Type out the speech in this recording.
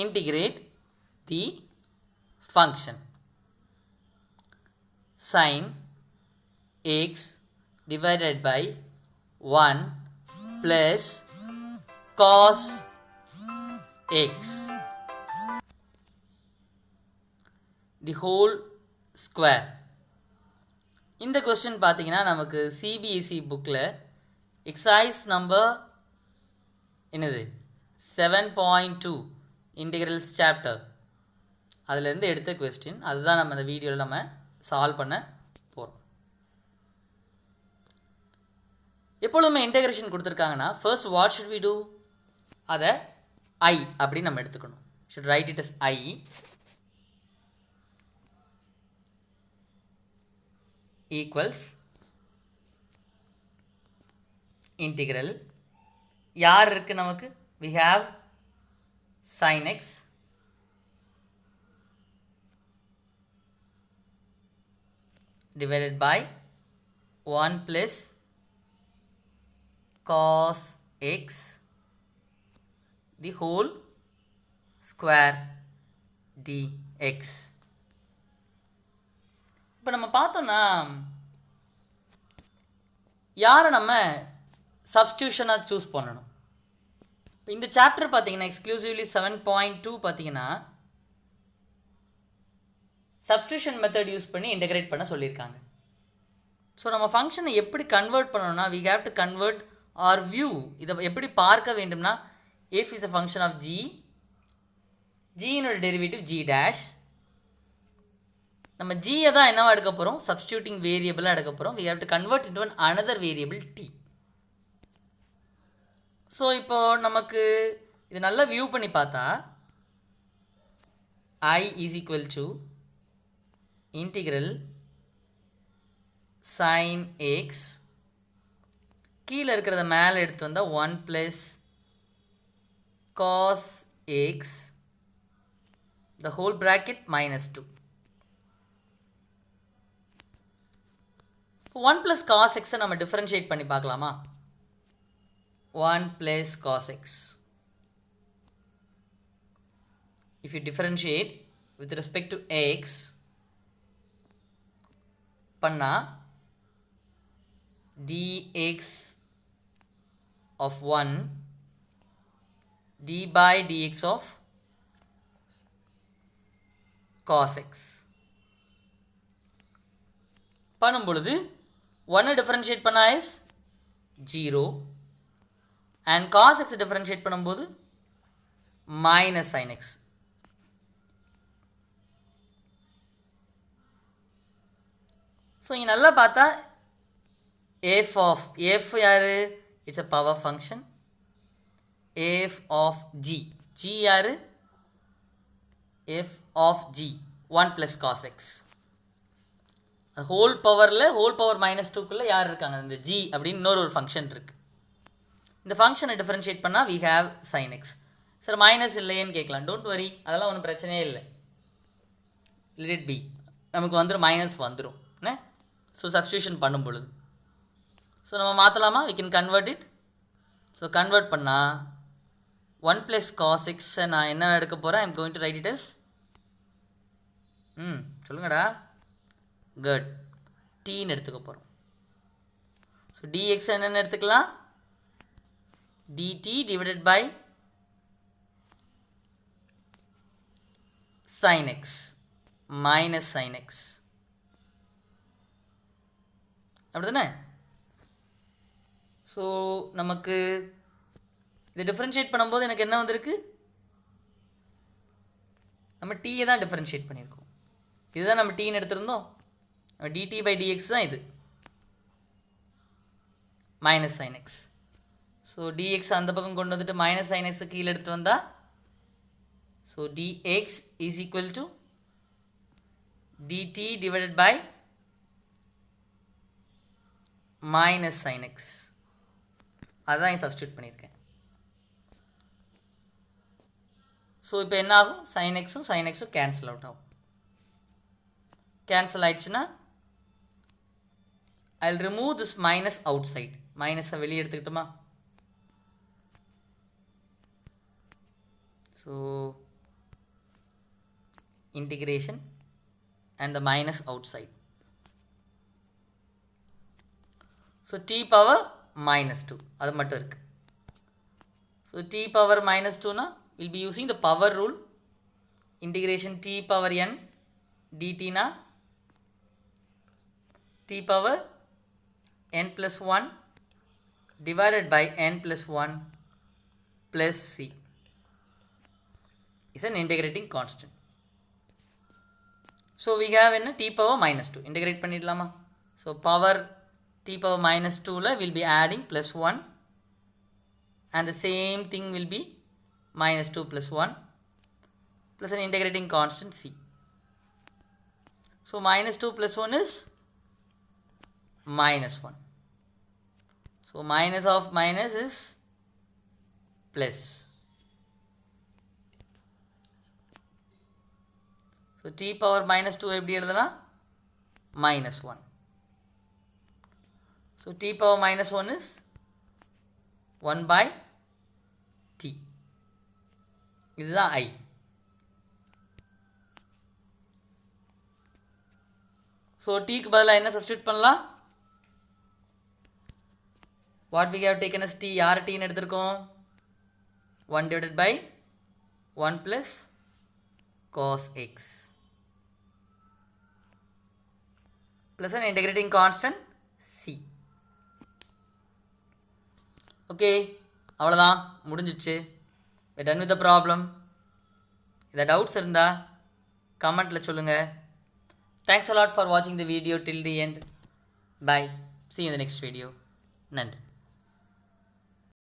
integrate the function sin x divided by 1 plus cos x the whole square. இந்த question பார்த்தீங்கன்னா நமக்கு CBSE புக்கில் exercise number என்னது 7.2 integrals chapter அதிலேருந்து எடுத்த கொஸ்டின். அதுதான் நம்ம இந்த வீடியோவில் நம்ம சால்வ் பண்ண போகிறோம். எப்பொழுதுமே இன்டெகிரேஷன் கொடுத்துருக்காங்கன்னா first what should we do, அதை I அப்படின்னு நம்ம எடுத்துக்கணும். Should write it as I equals integral யார் இருக்கு நமக்கு, we have sin x divided by 1 plus cos x the whole square dx. இப்போ நம்ம பார்த்தோம்னா யாரை நம்ம சப்ஸ்டியூஷனாக சூஸ் பண்ணணும். இப்போ இந்த சாப்டர் பார்த்தீங்கன்னா எக்ஸ்க்ளூசிவ்லி 7.2 பார்த்தீங்கன்னா சப்ஸ்டியூஷன் மெத்தட் யூஸ் பண்ணி இன்டெகிரேட் பண்ண சொல்லியிருக்காங்க. ஸோ நம்ம ஃபங்க்ஷனை எப்படி கன்வெர்ட் பண்ணணும்னா we have to convert our view. இதை எப்படி பார்க்க வேண்டும்னா f is a function of g, g-னோட டெரிவேட்டிவ் g dash. நம்ம g-யை தான் என்னவா எடுக்க போகிறோம், சப்ஸ்டியூட்டிங் வேரியபிளாக எடுக்க போகிறோம். we have to convert into another variable t. So இப்போ நமக்கு இது நல்லா வியூ பண்ணி பார்த்தா I is equal to integral sin x, கீழே இருக்கிறத மேலே எடுத்து வந்தால் 1 plus cos x the whole bracket minus 2. 1 plus cos x நம்ம டிஃபரன்ஷியேட் பண்ணி பார்க்கலாமா. 1 plus cos x, if you differentiate with respect to x பண்ணா dx of 1 d by dx of cos x பண்ணும் பொழுது 1 டிஃபரன்ஷியேட் பண்ணா is 0 and cos x differentiate பண்ணும்போது minus sin x. So இங்கே நல்லா பார்த்தா f யார், it's a power function. f of g, g யார், f of g 1 plus cos x. Whole பவரில் ஹோல் பவர் -2க்குள்ளே யார் இருக்காங்க, இந்த g அப்படின்னு இன்னொரு ஃபங்க்ஷன் இருக்குது. இந்த ஃபங்க்ஷனை டிஃபரன்ஷியேட் பண்ணால் we have sin x. Sir minus இல்லையேன்னு கேட்கலாம். டோன்ட் வரி, அதெல்லாம் ஒன்றும் பிரச்சனையே இல்லை. let it be, நமக்கு வந்துடும், மைனஸ் வந்துடும். ஸோ சப்ஸ்டியூஷன் பண்ணும் பொழுது ஸோ நம்ம மாற்றலாமா, we can convert it. So convert பண்ணால் 1 plus cos x நான் என்ன எடுக்க போகிறேன், I am going to right it as சொல்லுங்கடா குட் டீன்னு எடுத்துக்க போகிறோம். ஸோ dx என்னென்னு எடுத்துக்கலாம், dt divided by sin x minus sin x. அப்படி தானே. ஸோ நமக்கு இதை டிஃப்ரென்ஷியேட் பண்ணும்போது எனக்கு என்ன வந்திருக்கு, நம்ம டீயை தான் டிஃப்ரென்ஷியேட் பண்ணியிருக்கோம். இதுதான் நம்ம டீன்னு எடுத்திருந்தோம். dt by dx தான் இது, minus sin x. So dx அந்த பக்கம் கொண்டு வந்துட்டு மைனஸ் sin x கீழே எடுத்துகிட்டு வந்தால் so dx is equal to dt divided by minus sin x. அதுதான் இங்கே சப்ஸ்டியூட் பண்ணியிருக்கேன். ஸோ இப்போ என்ன ஆகும், sin x கேன்சல் அவுட் ஆகும். கேன்சல் ஆயிடுச்சுன்னா I will remove this minus outside. மைனஸை வெளியே எடுத்துக்கிட்டோமா. So integration and the minus outside. So t power minus 2 அது மட்டும் இருக்கு. So t power minus 2 na we'll be using the power rule. Integration t power n dt na t power n plus 1 divided by n plus 1 plus c is an integrating constant. So we have in t power minus 2 integrate பண்ணிடலாமா? So power t power minus 2 la will be adding plus 1 and the same thing will be minus 2 plus 1 plus an integrating constant c. So minus 2 plus 1 is minus 1. So minus of minus is plus. So t power minus 2 எப்படி எழுதலாம்? Minus 1. So t power minus 1 is 1 by t. இதுதான் I. So t க்கு பதிலா என்ன substitute பண்ணலாம்? What we have taken as t, யார் t ன்னு எடுத்திருக்கோம்? 1 divided by 1 plus cos x plus an integrating constant c. Okay, அவ்வளோதான், முடிஞ்சிடுச்சு. We're done with the problem. இதை டவுட்ஸ் இருந்தா கமெண்ட்டில் சொல்லுங்கள். Thanks a lot for watching the video till the end. Bye. See you in the next video. நன்றி.